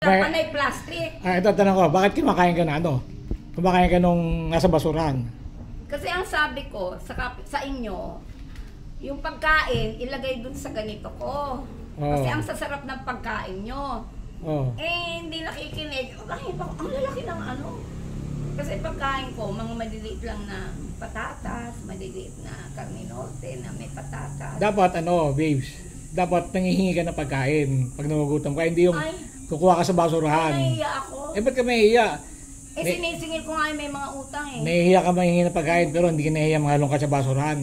Panay plastic. Ito tanong ko, bakit kumakain ka na ano? Kumakain ka nung nasa basuran? Kasi ang sabi ko sa inyo, yung pagkain ilagay dun sa ganito ko. Kasi ang sasarap ng pagkain nyo. Hindi nakikinig. Bakit ba? Ang lalaki ng ano. Kasi pagkain ko, mga maliliit lang na patatas, maliliit na karninote na may patatas. Dapat babes, dapat nangihingi ka ng pagkain pag nagugutom ka, hindi yung kukuha ka sa basurahan. Nahihiya ako. Ba't ka mahihiya? Sinisingil ko nga may mga utang Nahihiya ka manghingi ng pagkain pero hindi ka nahihiya mangalong ka sa basurahan.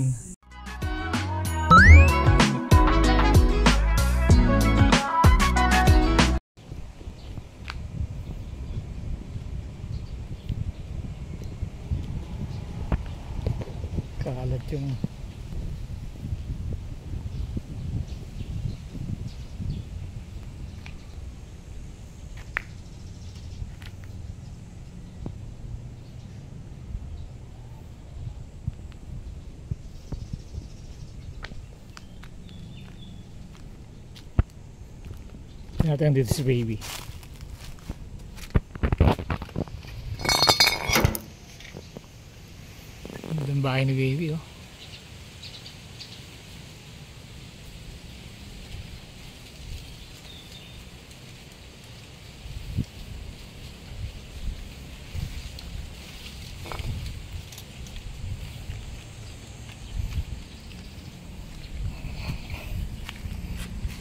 Kakalat yung natin dito si baby. Ito ang bahay ni baby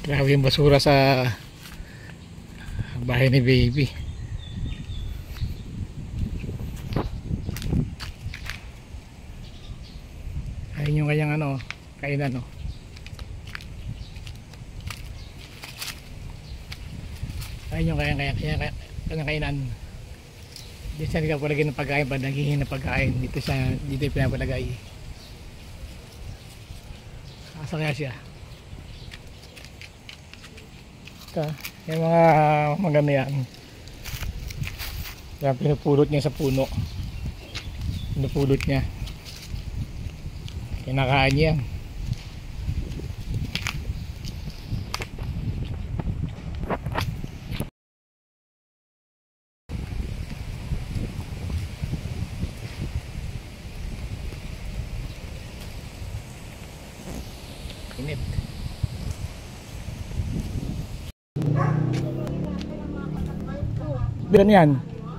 Grabe yung basura sa bahay ni baby. Ayun yung kanyang kainan ayun yung kanyang kainan. Dito siya nagpapalagay ng pagkain pag naghihingi ng pagkain. Dito yung pinapalagay. Asa kaya siya? Yung mga maganda yan. Yan, pinupulot niya sa puno. Pinupulot niya. Kinakain niya. Init. Bilan yan?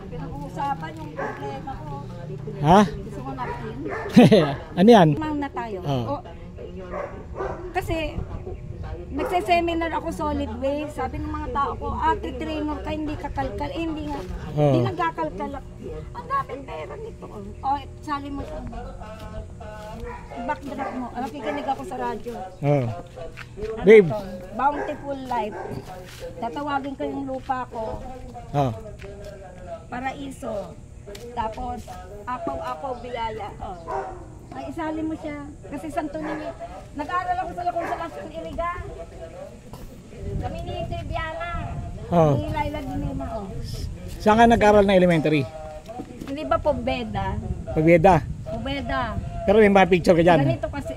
Pinag-uusapan yung problema ko. Ha? Gusto ko napin. Ano yan? Mang na tayo. Kasi nagse-seminar ako solid waste. Sabi ng mga tao ko, trainer ka, hindi kakalkal. Hindi nga. Hindi nagkakalkal. Ang daming pera nito. Sali mo siya. Backdrop mo. Nakikinig ako sa radyo. Babe. Bountiful Life. Tatawagin ko yung lupa ko. Paraiso. Tapos, apaw-apaw biyaya. Ay, isali mo siya. Kasi Santo Niño. Nag-aaral ako sa Consolacion Irigan. Kami ni Triviana. Ni Laila Dinema. Saan ka nag-aaral na elementary? Hindi ba Pobeda? Pobeda? Pobeda. Pero may mga picture ka dyan. Ganito kasi,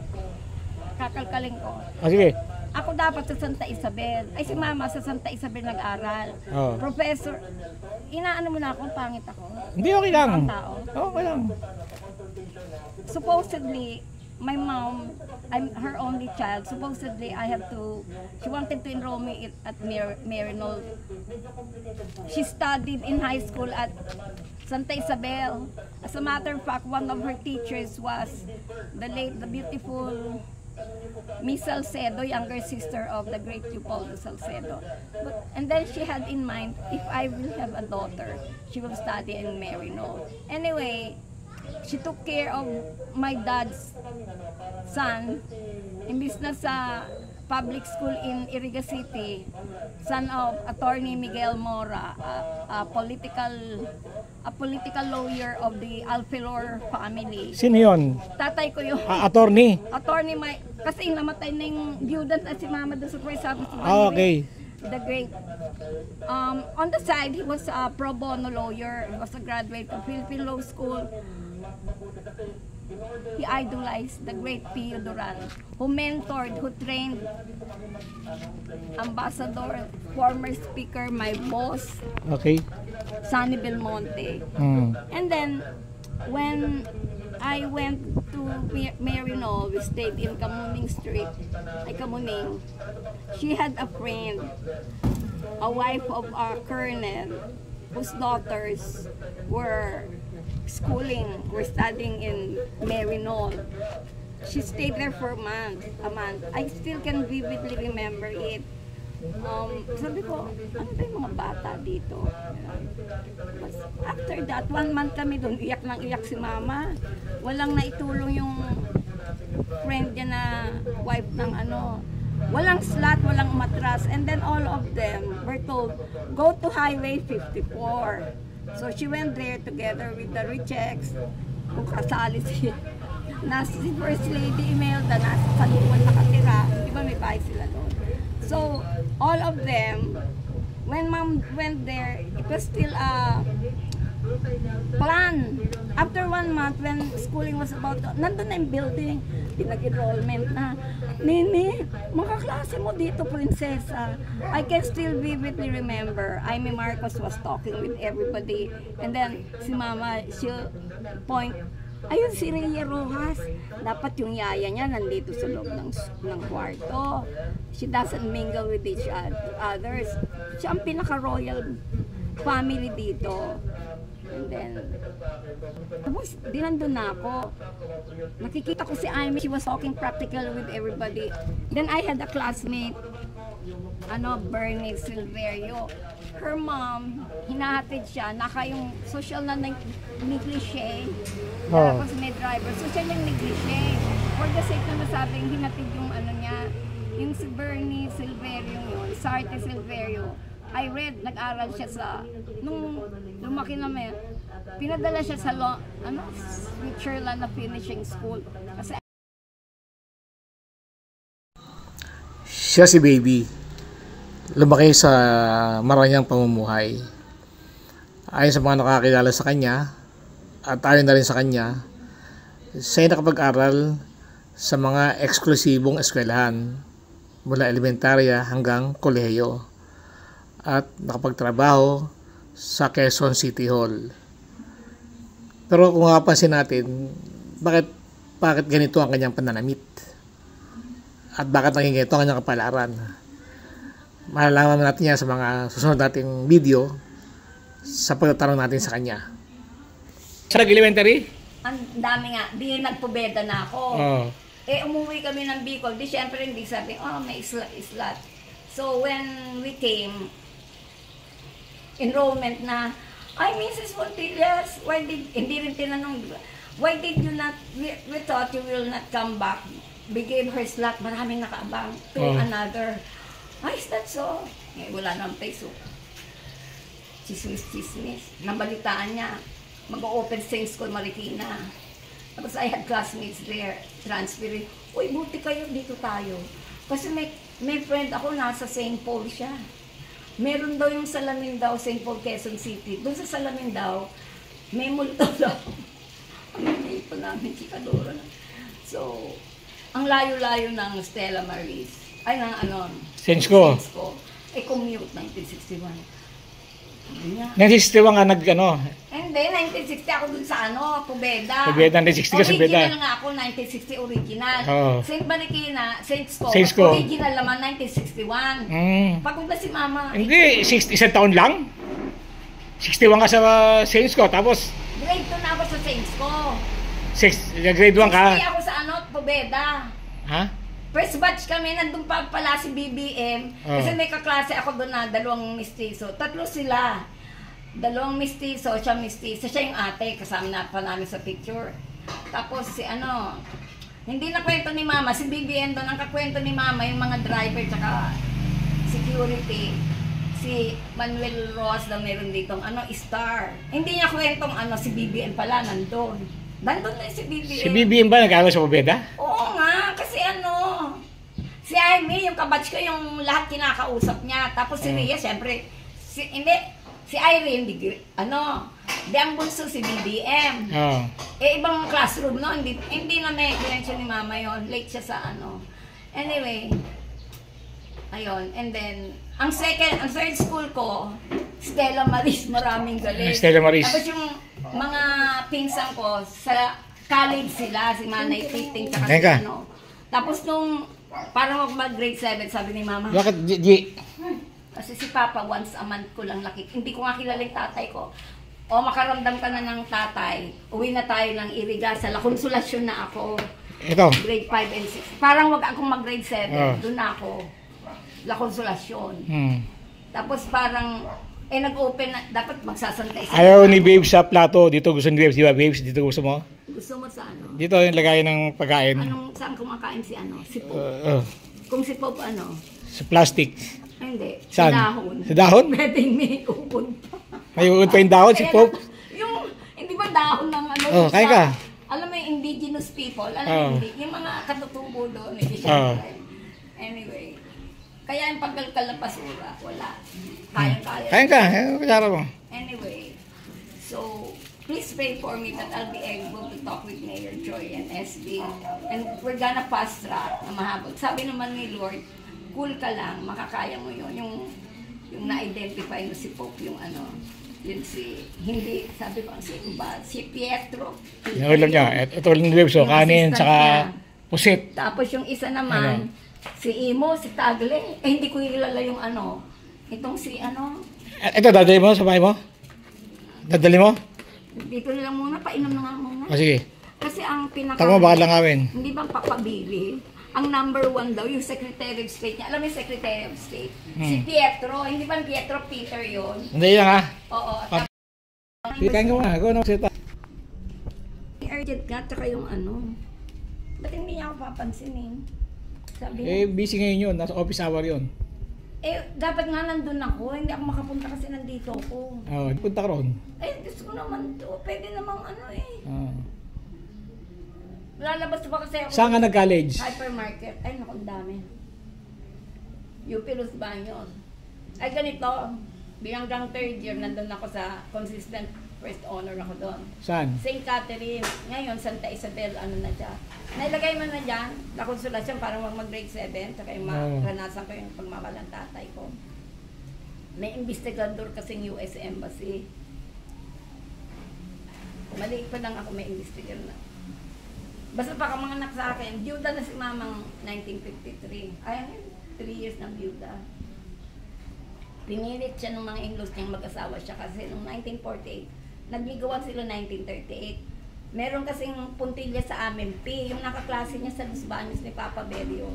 kakalkaling ko. Sige. Ako dapat sa Santa Isabel. Ay, si Mama sa Santa Isabel nag-aral. Professor, inaano mo na akong pangit ako? Hindi, okay lang. Okay lang. Supposedly, my mom, I'm her only child. Supposedly, she wanted to enroll me at Maryknoll. She studied in high school at Santa Isabel. As a matter of fact, one of her teachers was the beautiful Miss Salcedo, younger sister of the great Leopoldo Salcedo. And then she had in mind, if I will have a daughter, she will study in Maryknoll. Anyway, she took care of my dad's son. Imbis na sa public school in Iriga City, son of Attorney Miguel Mora, a political lawyer of the Alfilor family. Sino yun? Tatay ko yun. Attorney? Attorney, kasi namatay na yung byuda na si Mama doon sa Price Office. Okay. The great. On the side, he was a pro bono lawyer. He was a graduate of Philippine Law School. he idolized the great Pio Duran, who mentored, who trained Ambassador, former speaker, my boss, Okay. Sonny Belmonte. And then, when I went to Marino, we stayed in Kamuning Street, Kamuning. She had a friend, a wife of a colonel, whose daughters were studying in Marino. She stayed there for a month. I still can vividly remember it. Sabi ko, ano ba yung mga bata dito? After that, 1 month kami doon, iyak nang iyak si mama. Walang naitulong yung friend niya na wife ng walang slot, walang matras. And then all of them were told, go to Highway 54. So she went there together with the rechecks. Kung kasali si First Lady Imelda, nasa Saluwan nakatira. Di ba may bahay sila doon? So, all of them, when mom went there, it was still a plan. After 1 month, when schooling was about to, nandun na yung building, pinag-enrollment na. Nini, mga klase mo dito, prinsesa. I can still vividly remember, Amy Marcos was talking with everybody. And then, si mama, she'll point, ayun si Rhea Rojas, dapat yung yaya niya nandito sa loob ng kwarto. She doesn't mingle with each others. Siya ang pinaka-royal family dito. And then, tapos dinandun na ako. Nakikita ko si Amy, she was talking practical with everybody. Then I had a classmate, Bernie Silverio. Her mom, hinahatid siya, naka yung social na negligee. Tapos may driver. So siya yung negligee. For the sake na nasabing hinatid yung niya, yung si Bernie Silverio yun, Sarte Silverio. I read, nag-aral siya sa, nung lumaki namin, pinadala siya sa Switzerland na finishing school. Kasi Siya si Baby. Lumaki sa maranyang pamumuhay. Ayon sa mga nakakilala sa kanya, at ayon na rin sa kanya, siya ay nakapag-aral sa mga eksklusibong eskwelahan mula elementarya hanggang kolehiyo at nakapagtrabaho sa Quezon City Hall. Pero kung mapapansin natin, bakit ganito ang kanyang pananamit? At bakit naging ganito ang kanyang kapalaran? Malalaman natin yan sa mga susunod nating video sa pagtatanong natin sa kanya. Sa elementary? ang dami nga, di nagpubeda na ako. Umuwi kami ng Bicol, di syempre hindi sabi, may islat. So when we came, enrollment na, Mrs. Montillas, hindi rin tinanong, why did you not, we thought you will not come back. We gave her slot, maraming nakaabang to another. Is that so? Wala nang peso. Chismis. Nabalitaan niya, mag-open sing school Marikina. Tapos I had classmates there, transferring. Uy, buti kayo, dito tayo. Kasi may friend ako, nasa St. Paul siya. Meron daw yung Salamin daw, St. Paul, Quezon City. Doon sa Salamin daw, may multo daw. Ang ito namin, chikadora. So, ang layo-layo ng Stella Maris. Ay, Sensco. Commute, 1961. 1961 nga nag-ano? Hindi, 1960 ako dun sa Pobeda. Pobeda, 1960 ka sa Pobeda. Original nga ako, 1960 original. St. Marikina, Sensco. Original naman, 1961. Pagpunta si Mama. Hindi, isang taon lang? 61 ka sa Sensco, tapos? Grade 2 na ako sa Sensco. Grade 1 ka? 60 ako sa Pobeda. Ha? First batch kami, nandun pa pala si BBM. Kasi may kaklase ako doon na 2 mistiso. 3 sila. 2 mistiso, siya mistiso. Siya yung ate, kasama na pa namin sa picture. Tapos si hindi na kwento ni Mama. Si BBM doon, ang kakwento ni Mama, yung mga driver tsaka security. Si Manuel Roas daw meron ditong Star. Hindi niya kwentong si BBM pala, nandun. Nandun na si BBM. Si BBM ba nag-aaral sa Pobeda? Oo nga, kasi si Amy, yung kabatch ko, yung lahat kinakausap niya. Tapos si Rhea, syempre, si Irene, Di ang bunso si BBM. Oo. Eh, ibang classroom no, hindi na may connection ni mama yon. Late siya sa ano. Anyway, ayun. And then, ang third school ko, Stella Maris, maraming galing. Stella Maris. Tapos yung mga pinsan ko, sa college sila, si Manay Titing, tsaka si Teka. ano. Tapos nung, parang mag-grade 7, sabi ni mama, Bakit, G? kasi si Papa once a month ko lang hindi ko nga kilala yung tatay ko. O makaramdam ka na ng tatay, uwi na tayo ng Iriga, sa La Consolacion na ako. Ito. Grade 5 and 6. Parang wag akong mag-grade 7, Oh. doon na ako. La Consolacion. Hmm. Tapos parang, nag-open na, dapat magsasantay sila. Ayaw ni Babes sa plato. Dito gusto ni Babes, di ba Babes? Dito gusto mo? Gusto mo sa ano? Dito yung lagayan ng pagkain. Saan kumakain si ano? Si Pope. Kung si Pope ano? Sa plastic. Ay, hindi. Saan? Sa dahon. Sa dahon? Pwedeng may upon pa. May uod pa yung dahon, si Pope. Yung, hindi ba dahon ng ano? Oh, kain ka. Alam mo yung indigenous people, alam Oh. mo yung mga katutubo doon, hindi siya. Anyway, kaya yung pagkalkal ng basura, wala. Kaya-kaya. Kain ka. Kutsara mo. Anyway, so, please pray for me that I'll be able to talk with Mayor Joy and SB. And we're gonna fast track na mahabol. Sabi naman ni Lord, cool ka lang, makakaya mo yun. Yung na-identify mo si Pope, yung ano, yun si, hindi, sabi ko, si Pietro. Yung ulam niya. Ito ulam ni Babes. So, Yung kanin, assistant saka niya. pusit. Tapos yung isa naman, si Imo, si Tagle. Hindi ko kilala yung ano, itong si ano, Ito, dadali mo sa bahay mo? Dadali mo? dito na lang muna, painom na nga muna. O, sige. Kasi ang pinaka... Taka mo, bakit lang kawin? Hindi bang papabili? Ang number 1 daw, yung Secretary of State niya. Alam mo yung Secretary of State? Si Pietro. Hindi ba Pietro Peter yun? Hindi lang ha. Oo. Kain ka muna. Go, no, sita. Urgent nga, tsaka yung ano. Ba't hindi niya ako papansinin? Sabi Eh, niya. busy ngayon yun. Nasa office hour yun. Dapat nga nandun ako. Hindi ako makapunta kasi nandito ako. Oo, punta ka ron. Gusto ko naman to. Pwede namang ano Oo. Lalabas pa kasi ako. Saan ka nag-college? Hypermarket. Ay, naku, ang dami. UP Los Baños. Ay, ganito. Hanggang third year, nandun ako sa consistent first honor ako doon. Saan? St. Catherine. Ngayon, Santa Isabel, ano na siya. Nailagay mo na dyan, La Consolacion, parang mag-grade 7, tsaka yung maranasan ko yung pagmamahal ng tatay ko. May investigador kasing US Embassy. Maliit pa lang ako, may investigador na. Basta pa mga anak sa akin, byuda na si mamang 1953. Ay, 3 years ng byuda. Pinilit siya ng mga in-laws niyang mag-asawa siya kasi noong 1948, nagligawan sila 1938. Meron kasing puntilya sa amin, P, yung nakaklase niya sa Los Baños ni Papa Berio.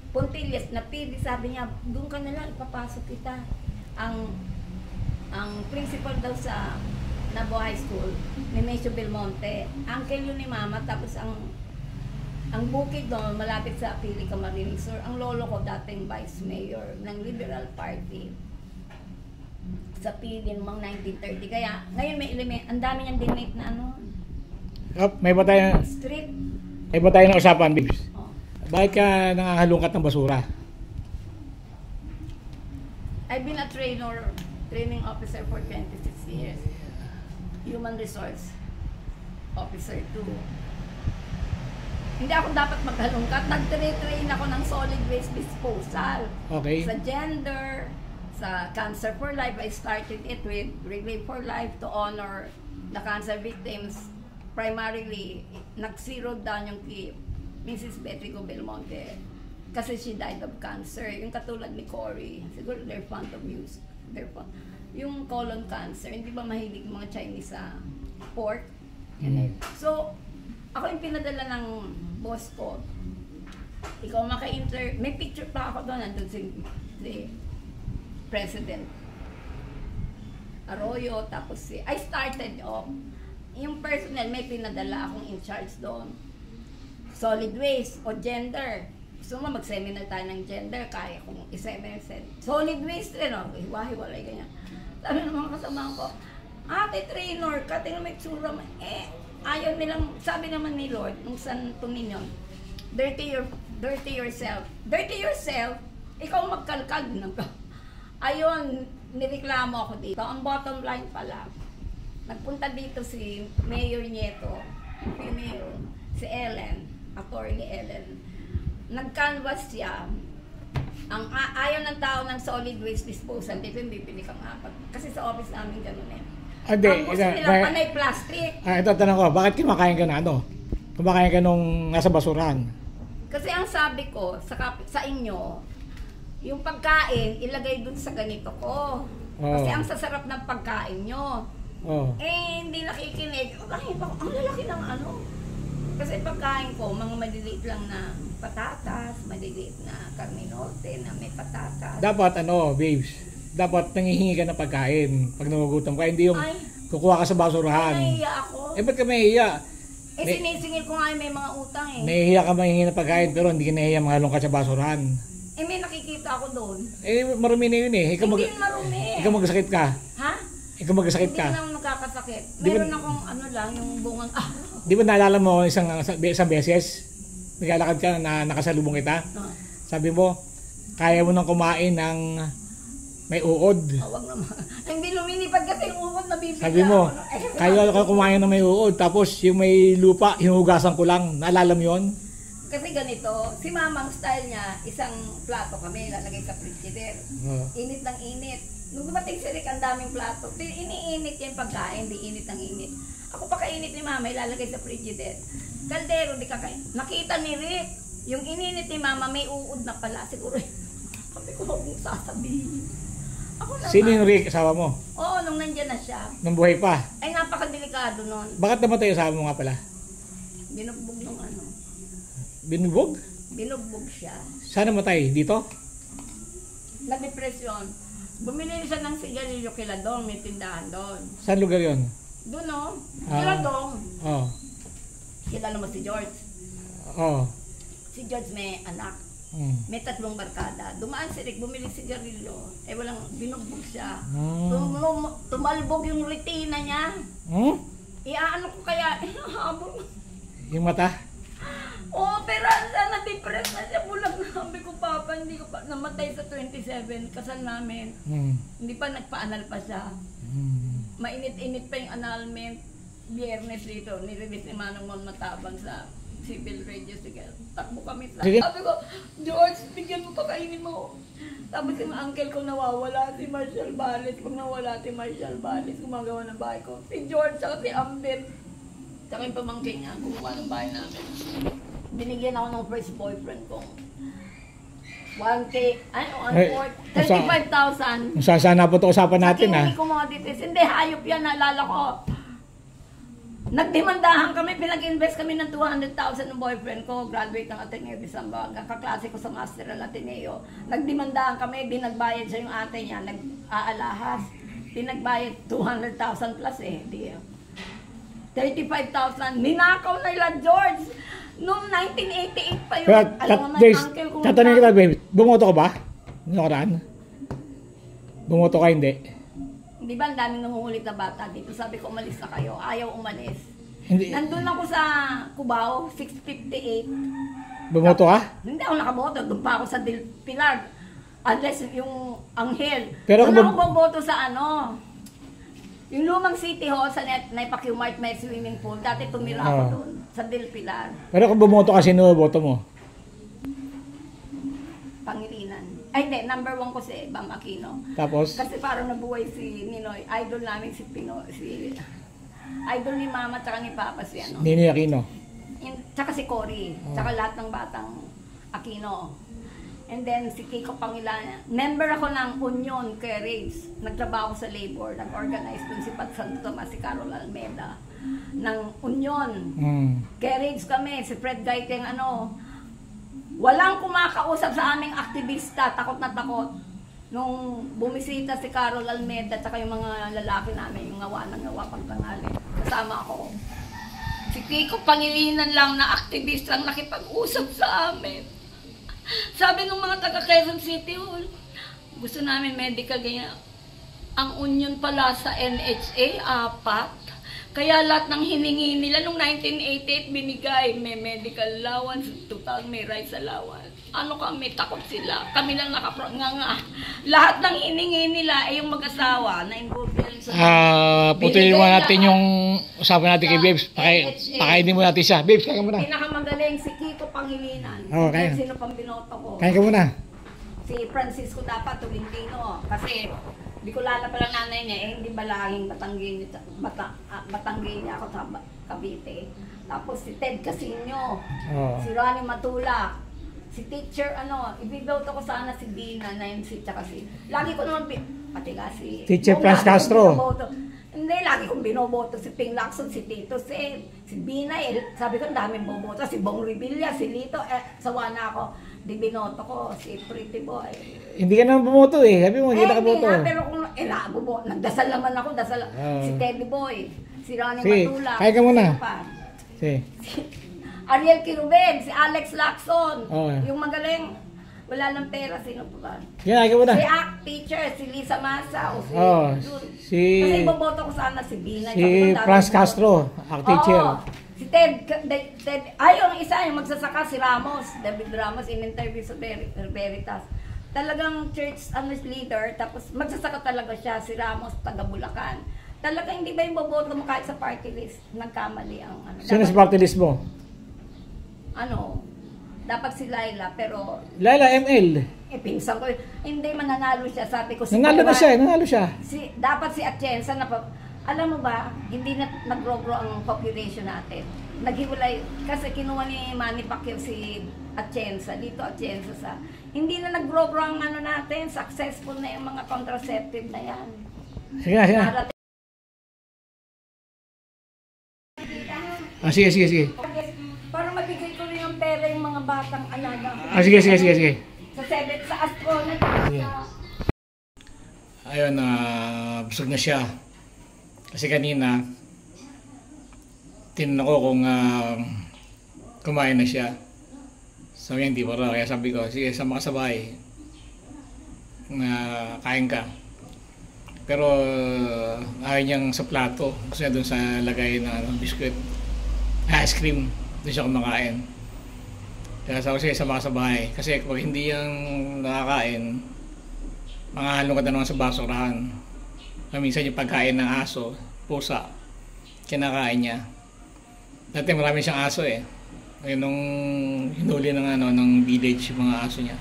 Puntilyas na P, sabi niya, doon ka na lang, ipapasok kita. Ang principal daw sa Nabo High School, ni Mesio Belmonte. Uncle yun ni Mama, tapos ang bukid doon, malapit sa Pili Camarines Sur. Ang lolo ko, dating vice mayor ng Liberal Party sa Pili noong 1930. Kaya, ngayon may ang dami niyang dinate na ano, May ba tayo, street. may ba tayo ng usapan, Babes? Oh. Bakit ka nangangalungkat ng basura? I've been a training officer for 26 years. Human resource officer too. Hindi ako dapat maghalungkat. Nag-train ako ng solid waste disposal. Okay. Sa gender, sa Cancer for Life, I started it with Relay for Life to honor the cancer victims. Primarily, nag-zero down yung kay Mrs. Betrico Belmonte kasi she died of cancer. Yung katulad ni Cory, siguro they're fond of music. Yung colon cancer, hindi ba mahilig mga Chinese sa pork? So, ako yung pinadala ng boss ko. Ikaw may picture pa ako doon, nandun si President Arroyo, tapos I started off. Yung personnel, may pinadala akong in charge doon. Solid waste o gender. Gusto mo mag-seminar tayo ng gender, kaya kung i-seminar. Solid waste rin, hiwa-hiwalay ganyan. Sabi ng mga kasama ko, ate trainer ka, tingnan may tsura mo. Ayaw nilang, sabi naman ni Lord, nung Santo Niño, dirty yourself. Dirty yourself, ikaw magkalkal. Ayun, nireklamo ako dito. Ang bottom line pala, nagpunta dito si Mayor Nieto, si Ellen, attorney Ellen. Nag-canvas siya. Ang ayaw ng tao ng solid waste disposal, dito yung bibili kang apat. Kasi sa office namin ganun eh. Hindi, Ang gusto nila panay plastic. ito tanong ko, bakit kumakain ka na ano? Kumakain ka nung nasa basurahan? Kasi ang sabi ko sa inyo, yung pagkain, ilagay dun sa ganito ko. Kasi ang sasarap ng pagkain nyo. Hindi nakikinig. Ang lalaki ng ano. Kasi pagkain ko, mga maliliit lang na patatas, maliliit na karminote na may patatas. Dapat babes, dapat nangihingi ka ng pagkain pag nagugutom ka, hindi yung kukuha ka sa basurahan. Nahihiya ako. Ba't ka mahihiya? Sinisingil ko nga yung may mga utang eh. Nahihiya ka mahihingi ng pagkain pero hindi ka nahihiya mangalong ka sa basurahan. May nakikita ako doon. Marumi na yun eh. Hindi marumi. Ikaw magkasakit ka. Ha? Ikaw magkasakit ka. Hindi naman nakakasakit. Meron akong yung bungang Di ba naalala mo isang beses? Naglalakad ka na nakasalubong kita? Sabi mo, kaya mo nang kumain ng may uod. Wag naman. Hindi lumilipad kasi yung uod na bibigla. Sabi mo, kaya ka kumain ng may uod. Tapos yung may lupa, hinugasan ko lang. Naalala mo yun? Kasi ganito, si mamang style niya, isang plato kami lalagay sa frigider. Init ng init. Nung dumating si Rick, ang daming plato. Iniinit niya yung pagkain, di init ng init. Ako pa kainit ni mama, ilalagay sa frigider. Kaldero, di kakain. Nakita ni Rick, yung ininit ni mama, may uod na pala. Siguro, sabi ko, huwag mong sasabihin. Ako naman. Sino yung Rick, asawa mo? Oo, nung nandyan na siya. Nung buhay pa? Ay, napakadelikado nun. Bakit namatay yung asawa mo nga pala? Binugbog nung ano. Binugbog? Binugbog siya. Saan namatay? Dito? Na-depresyon. Bumili siya ng sigarilyo kila Dong, may tindahan doon. Saan lugar yon? Doon o, kila Dong. Kilala mo si George? Si George may anak. May 3 barkada. Dumaan si Rick, bumili sigarilyo. Walang binugbog siya. Tumalbog yung retina niya. Iaano ko kaya, habol. Yung mata? Pero na-depress na siya. Bulag na sabi ko, Papa, hindi ko pa namatay sa 27, kasal namin. Hindi pa nagpa-anal pa siya. Mainit-init pa yung annulment. Biyernes dito, nirelease ni Manong Mon Matabang sa Civil Radio. Sige, takbo kami sa... Sabi ko, George, bigyan mo pa, kainin mo. Tapos yung uncle ko nawawala, si Marshall Balis. Pag nawala si Marshall Balis, gumagawa ng bahay ko. Si George, saka si Ambet. Saka yung pamangkin niya, gumawa ng bahay namin. Binigyan ako ng first boyfriend ko. 1K, 35,000. Sana po ito usapan natin ha. Hindi commodities. Hindi, hayop yan, naalala ko. Nagdemandahan kami, pinag-invest kami ng 200,000 ng boyfriend ko. Graduate ng Ateneo de Zamboanga. Kaklase ko sa Master ng Ateneo. Nagdemandahan kami, dinagbayad siya yung ate niya. Nag-aalahas. Dinagbayad 200,000 plus eh. 35,000. Ninakaw na ila George. Noong 1988 pa yun. Alam mo naman, uncle ko. Tatanungin kita, babe. Bumoto ka ba? Nakaraan? Bumoto ka, hindi? Di ba ang daming nangungulit na bata dito? Sabi ko, umalis na kayo. Ayaw umalis. Hindi. Nandun ako sa Cubao, 658. Bumoto ka? Hindi ako nakaboto. Doon pa ako sa Del Pilar. Unless yung Anghel. Pero doon ako boboto sa ano. Yung lumang City Hall sa Naipac Mart may swimming pool. Dati tumira ako doon. Sa Del Pilar. Pero kung bumoto ka, sino boto mo? Pangilinan. Ay hindi, number 1 ko si Bam Aquino. Tapos? Kasi parang nabuhay si Ninoy. Idol namin si idol ni Mama tsaka ni Papa si ano. Ninoy Aquino. Tsaka si Cory. Tsaka lahat ng batang Aquino. And then si Kiko Pangilinan. Member ako ng Union Carriage. Nagtrabaho sa labor. Nag-organize dun si Pat Santo Tomas, si Carol Almeida. Ng Union. Carriage kami. Si Fred Gaiteng ano. Walang kumakausap sa aming aktivista. Takot na takot. Nung bumisita si Carol Almeida at yung mga lalaki namin, yung ngawa ng ngawa pagtangali. Kasama ako. Si Kiko Pangilinan lang na aktivista ang nakipag-usap sa amin. Sabi ng mga taga Quezon City Hall, gusto namin medical ganyan. Ang union pala sa NHA, 4. Kaya lahat ng hiningi nila nung 1988 binigay. May medical allowance, total may rights allowance. ano kami, takot sila. Kami lang nga. Lahat ng hiningi nila ay yung mag-asawa na involved sa... Putuloy mo natin yung usapan natin kay Babes. Pakainin mo natin siya. Babes, kaya ka muna. Pinakamagaling si Kiko Pangilinan. Oo, kaya. Sino pang binoto ko? Kaya ka muna. Si Francisco dapat, Tolentino. Kasi Bicolana pala nanay niya, eh hindi balangin Batanggay niya ako sa Cavite. Tapos si Ted Casino, si Ronnie Matula, si teacher, ibiboto ko sana si Dina, na yun si, tsaka si, lagi ko naman, pati nga si, Teacher Franz Castro. Hindi, lagi kong binoboto si Ping Lacson, si Tito Sen, si Bina, sabi ko ang daming boboto, si Bong Revilla, si Lito, sawa na ako, di binoto ko, si Pretty Boy. Hindi ka naman bumoto eh, sabi mo, hindi ka boto. Pero kung, nagdasal naman ako, si Teddy Boy, si Ronnie Matula, kaya ka muna. Si Ariel Kiruben, si Alex Lacson, yung magaling, wala lang pera, sino pa ba? Yan, kaya ka muna. Si ACT teacher, si Lisa Masa, o si kasi iboboto ko sana si Bina. Si Franz Castro, ACT teacher. Si Ted, yung isa, yung magsasaka, si Ramos, David Ramos, in-interview sa Veritas. Talagang church leader, tapos magsasaka talaga siya, si Ramos, taga Bulacan. Talaga hindi ba yung boboto mo kahit sa party list? Nagkamali ang Sino sa party list mo? Dapat si Laila, pero... Laila ML. Pinsan ko, hindi mananalo siya. Sabi ko si nanalo siya. Dapat si Atienza alam mo ba, hindi na nag-grow ang population natin. Naghiwalay, kasi kinuha ni Manny Pacquiao si Atienza, dito Atienza sa... Hindi na nag-grow ang natin, successful na yung mga contraceptive na yan. Sige. Sige. Para mabigay ko rin yung pera yung mga batang alaga. Sige. Sa astronaut. Ayun, busog na siya. Kasi kanina, tinanong ko kung kumain na siya. Sabi niya, hindi pa raw. Kaya sabi ko, sige, sama ka sa bahay. Kain ka. Pero ayaw niyang sa plato. Gusto niya dun sa lagay ng biskuit. Ice cream. Doon siya kumakain. Kaya sabi ko, sige, sama ka sa bahay. Kasi kung hindi yung nakakain, mangahalo ka na naman sa basurahan. Minsan yung pagkain ng aso, pusa, kinakain niya. Dati marami siyang aso eh. Ngayon nung hinuli ng village yung mga aso niya.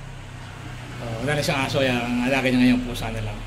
Wala na siyang aso, yung alaki niya ngayong pusa na lang.